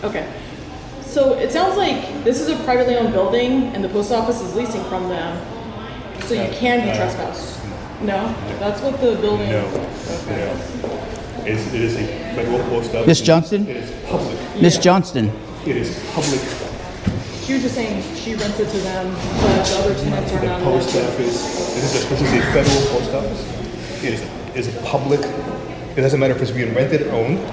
Okay. So it sounds like this is a privately owned building and the post office is leasing from them. So you can be trespassed. No? That's what the building... No. Okay. No. It is a federal post office. Miss Johnston? It is public. Miss Johnston. It is public. She was just saying she rents it to them, but the other tenants are The not. post office, this is a federal post office. It is a public. It doesn't matter if it's being rented or owned.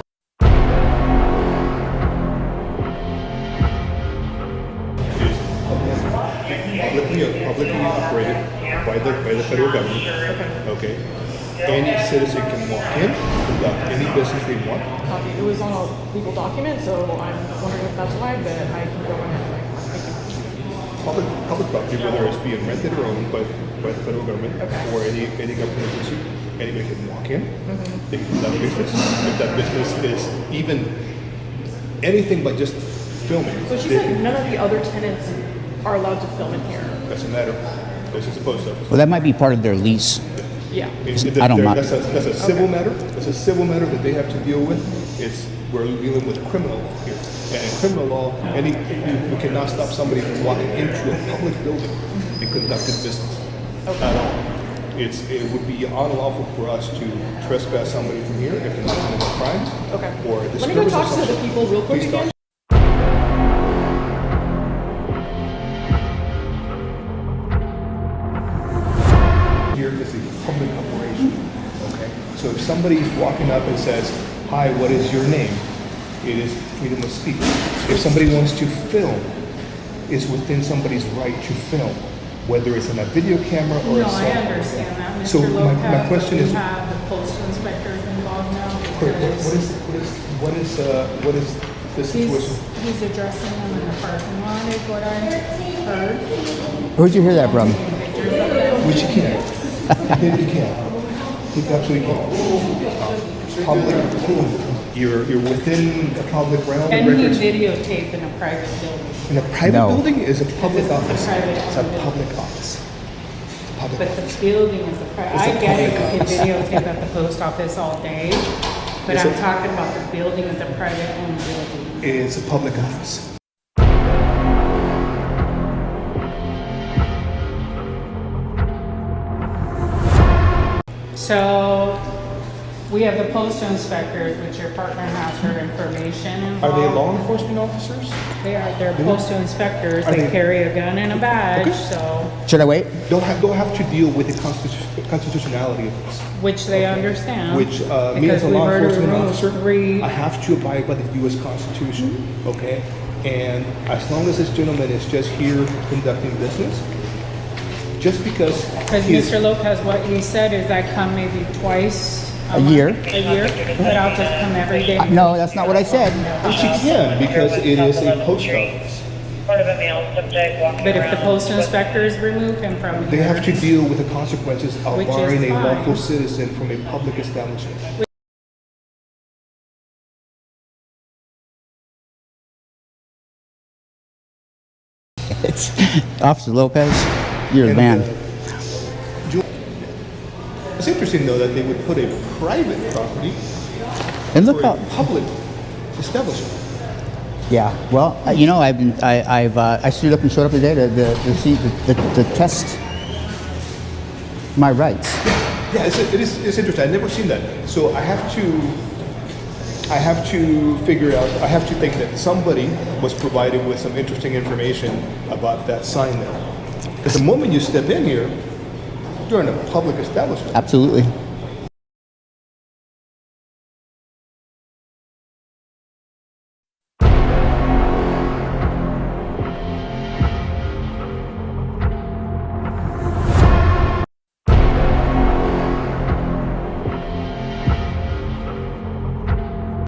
It is publicly operated by the federal government. Okay. Any citizen can walk in, conduct any business they want. Copy. It was on a legal document, so I'm wondering if that's why, but I can go ahead and Public property, whether it's being rented or owned by the federal government or any government agency, anybody can walk in. They can conduct business. If that business is even anything but just filming, So she said none of the other tenants are allowed to film in here. doesn't matter. This is a post office. Well, that might be part of their lease. Yeah. I don't mind. That's a civil matter. That's a civil matter that they have to deal with. We're dealing with criminal law here. And in criminal law, we cannot stop somebody from walking into a public building and conducting business at all. It would be unlawful for us to trespass somebody from here if they're not committing a crime. Okay. Or Let me go disturbance talk of to the something. people real quick Please again. talk. Here is a public operation. Okay. So if somebody's walking up and says, "Hi, what is your name?" It is freedom of speech. If somebody wants to film, it's within somebody's right to film, whether it's in a video camera or No, a cell I phone. understand that, Mr. So my Lopez, question but is- we have the postal inspectors involved now What because is the situation? he's addressing them in the parking lot is what I heard. Where'd you hear that from? Taking pictures of them. Which you can't. You can't. You absolutely can't. Public, you're within the public realm. And he records. videotaped in a private building. In a private No. building is a public This is a office. private It's a building. public office. It's a public But office. the building is a private. It's a I get it, public you office. can videotape at the post office all day, but It's I'm a- talking about the building is a private owned building. It's a public office. So we have the postal inspectors, which your partner has her information Are involved. they law enforcement officers? They're postal inspectors. Are They they- carry a gun and a badge, Okay. so, Should I wait? Don't have to deal with the constitutionality of this. which they understand. Which me because as a we've law already enforcement removed officer, 3. I have to abide by the U.S. Constitution. Okay, and as long as this gentleman is just here conducting business, just because Because he is- Mr. Lopez, what he said is I come maybe twice A year. A year, but I'll just come every day. No, that's not what I said. which he can because it is a post office. Part of a male subject walking But if the around postal with- inspectors remove him from They here. have to deal with the consequences of Which is barring a fine. lawful citizen from a public establishment. It's Officer Lopez. You're the And, man. It's interesting though that they would put a private property And look for a how. public establishment. Yeah. Well, I stood up and showed up today to test my rights. Yeah, it's interesting. I've never seen that. So I have to figure out. I have to think that somebody was provided with some interesting information about that sign there. Because the moment you step in here, you're in a public establishment. Absolutely.